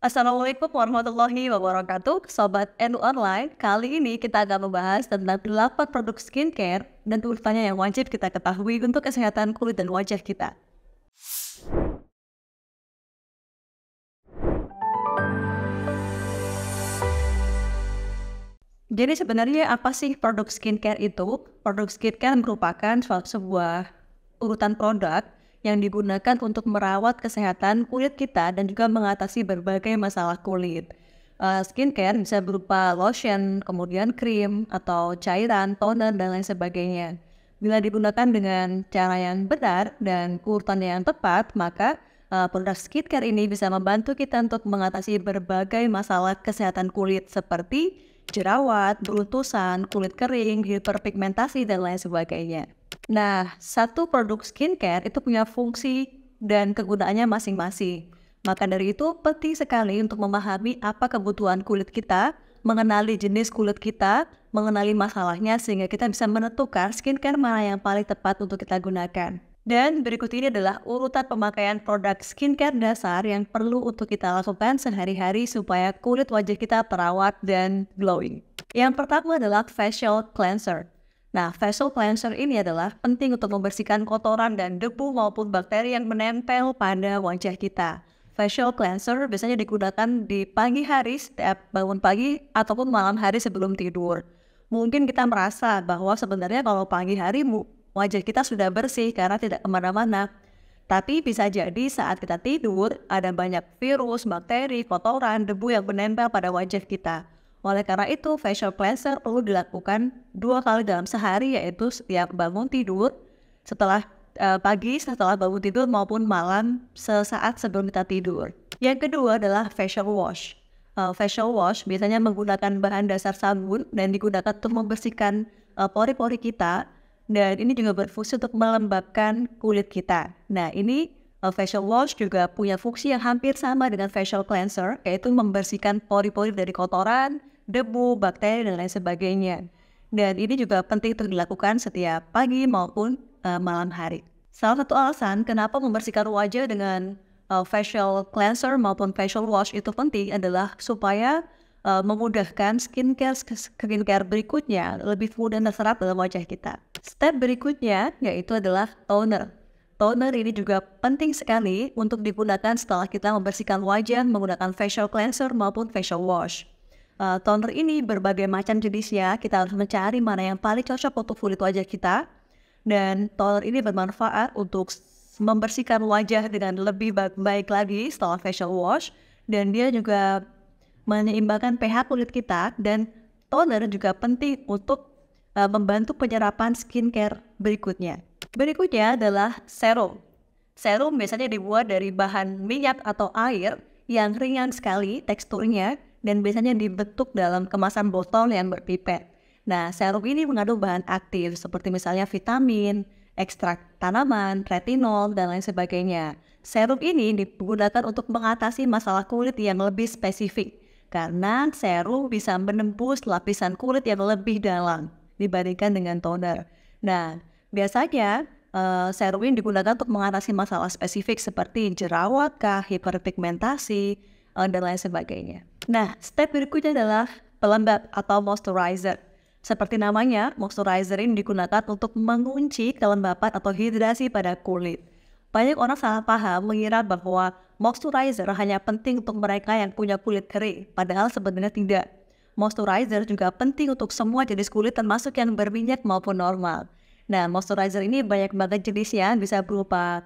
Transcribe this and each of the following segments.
Assalamualaikum warahmatullahi wabarakatuh, Sobat NU Online. Kali ini kita akan membahas tentang 8 produk skincare dan urutannya yang wajib kita ketahui untuk kesehatan kulit dan wajah kita. Jadi sebenarnya apa sih produk skincare itu? Produk skincare merupakan sebuah urutan produk yang digunakan untuk merawat kesehatan kulit kita dan juga mengatasi berbagai masalah kulit. Skincare bisa berupa lotion, kemudian krim, atau cairan, toner, dan lain sebagainya. Bila digunakan dengan cara yang benar dan urutan yang tepat, maka produk skincare ini bisa membantu kita untuk mengatasi berbagai masalah kesehatan kulit seperti jerawat, beruntusan, kulit kering, hiperpigmentasi, dan lain sebagainya. Nah, satu produk skincare itu punya fungsi dan kegunaannya masing-masing. Maka dari itu penting sekali untuk memahami apa kebutuhan kulit kita, mengenali jenis kulit kita, mengenali masalahnya sehingga kita bisa menentukan skincare mana yang paling tepat untuk kita gunakan. Dan berikut ini adalah urutan pemakaian produk skincare dasar yang perlu untuk kita lakukan sehari-hari supaya kulit wajah kita terawat dan glowing. Yang pertama adalah facial cleanser. Nah, facial cleanser ini adalah penting untuk membersihkan kotoran dan debu maupun bakteri yang menempel pada wajah kita. Facial cleanser biasanya digunakan di pagi hari setiap bangun pagi ataupun malam hari sebelum tidur. Mungkin kita merasa bahwa sebenarnya kalau pagi hari wajah kita sudah bersih karena tidak kemana-mana. Tapi bisa jadi saat kita tidur, ada banyak virus, bakteri, kotoran, debu yang menempel pada wajah kita. Oleh karena itu, facial cleanser perlu dilakukan 2 kali dalam sehari, yaitu setiap bangun tidur, setelah pagi setelah bangun tidur maupun malam sesaat sebelum kita tidur. Yang kedua adalah facial wash. Facial wash biasanya menggunakan bahan dasar sabun dan digunakan untuk membersihkan pori-pori kita. Dan ini juga berfungsi untuk melembabkan kulit kita. Nah, ini facial wash juga punya fungsi yang hampir sama dengan facial cleanser, yaitu membersihkan pori-pori dari kotoran, debu, bakteri, dan lain sebagainya. Dan ini juga penting untuk dilakukan setiap pagi maupun malam hari. Salah satu alasan kenapa membersihkan wajah dengan facial cleanser maupun facial wash itu penting adalah supaya memudahkan skincare berikutnya lebih mudah terserap dalam wajah kita. Step berikutnya yaitu adalah toner. Toner ini juga penting sekali untuk digunakan setelah kita membersihkan wajah menggunakan facial cleanser maupun facial wash. Toner ini berbagai macam jenisnya, kita harus mencari mana yang paling cocok untuk kulit wajah kita. Dan toner ini bermanfaat untuk membersihkan wajah dengan lebih baik lagi setelah facial wash. Dan dia juga menyeimbangkan pH kulit kita, dan toner juga penting untuk membantu penyerapan skincare berikutnya. Berikutnya adalah serum. Serum biasanya dibuat dari bahan minyak atau air yang ringan sekali teksturnya dan biasanya dibentuk dalam kemasan botol yang berpipet. Nah, serum ini mengandung bahan aktif seperti misalnya vitamin, ekstrak tanaman, retinol, dan lain sebagainya. Serum ini digunakan untuk mengatasi masalah kulit yang lebih spesifik karena serum bisa menembus lapisan kulit yang lebih dalam dibandingkan dengan toner. Nah, biasanya serum ini digunakan untuk mengatasi masalah spesifik seperti jerawat, hiperpigmentasi, dan lain sebagainya. Nah, step berikutnya adalah pelembab atau moisturizer. Seperti namanya, moisturizer ini digunakan untuk mengunci kelembapan atau hidrasi pada kulit. Banyak orang salah paham mengira bahwa moisturizer hanya penting untuk mereka yang punya kulit kering, padahal sebenarnya tidak. Moisturizer juga penting untuk semua jenis kulit termasuk yang berminyak maupun normal. Nah, moisturizer ini banyak banget jenisnya, bisa berupa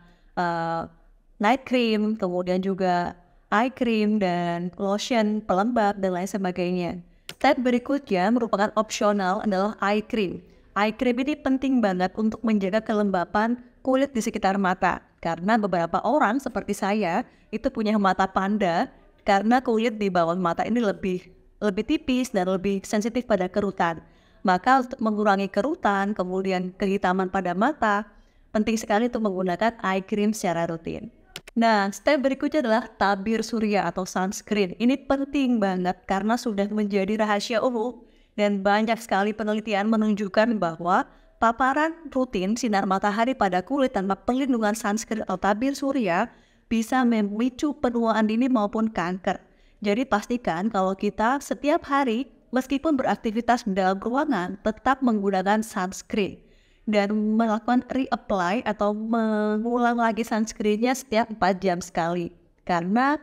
night cream, kemudian juga eye cream, dan lotion, pelembab, dan lain sebagainya. Step berikutnya merupakan opsional adalah eye cream. Eye cream ini penting banget untuk menjaga kelembapan kulit di sekitar mata. Karena beberapa orang seperti saya itu punya mata panda karena kulit di bawah mata ini lebih tipis dan lebih sensitif pada kerutan. Maka untuk mengurangi kerutan, kemudian kehitaman pada mata, penting sekali untuk menggunakan eye cream secara rutin. Nah, step berikutnya adalah tabir surya atau sunscreen. Ini penting banget karena sudah menjadi rahasia umum dan banyak sekali penelitian menunjukkan bahwa paparan rutin sinar matahari pada kulit tanpa perlindungan sunscreen atau tabir surya bisa memicu penuaan dini maupun kanker. Jadi pastikan kalau kita setiap hari meskipun beraktivitas di dalam ruangan tetap menggunakan sunscreen dan melakukan reapply atau mengulang lagi sunscreennya setiap 4 jam sekali. Karena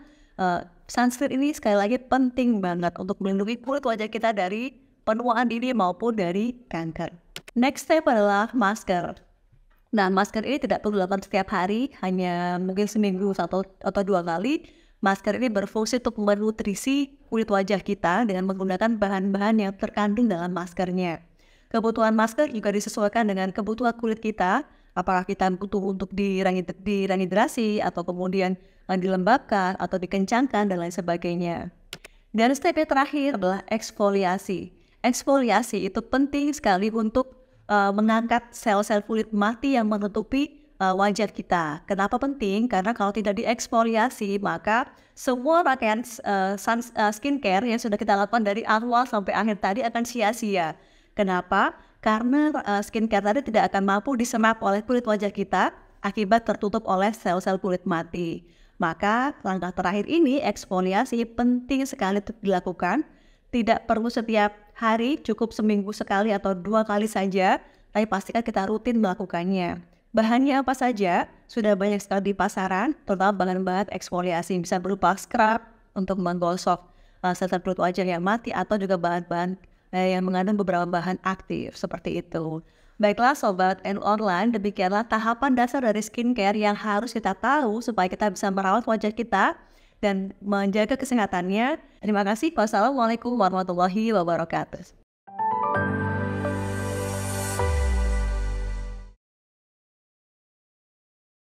sunscreen ini sekali lagi penting banget untuk melindungi kulit wajah kita dari penuaan dini maupun dari kanker. Next step adalah masker. Nah, masker ini tidak perlu dilakukan setiap hari, hanya mungkin seminggu atau 2 kali. Masker ini berfungsi untuk menutrisi kulit wajah kita dengan menggunakan bahan-bahan yang terkandung dalam maskernya. Kebutuhan masker juga disesuaikan dengan kebutuhan kulit kita, apakah kita butuh untuk direhidrasi atau kemudian dilembabkan atau dikencangkan dan lain sebagainya. Dan step yang terakhir adalah eksfoliasi. Eksfoliasi itu penting sekali untuk mengangkat sel-sel kulit mati yang menutupi wajah kita. Kenapa penting? Karena kalau tidak dieksfoliasi, maka semua rangkaian skincare yang sudah kita lakukan dari awal sampai akhir tadi akan sia-sia. Kenapa? Karena skincare tadi tidak akan mampu diserap oleh kulit wajah kita akibat tertutup oleh sel-sel kulit mati. Maka langkah terakhir ini, eksfoliasi, penting sekali untuk dilakukan. Tidak perlu setiap hari, cukup seminggu sekali atau 2 kali saja, tapi pastikan kita rutin melakukannya. Bahannya apa saja? Sudah banyak sekali di pasaran, terutama bahan-bahan eksfoliasi. Bisa berupa scrub untuk menggosok sel-sel kulit wajah yang mati, atau juga bahan-bahan yang mengandung beberapa bahan aktif, seperti itu. Baiklah Sobat NU Online, demikianlah tahapan dasar dari skincare yang harus kita tahu supaya kita bisa merawat wajah kita dan menjaga kesehatannya. Terima kasih. Wassalamualaikum warahmatullahi wabarakatuh.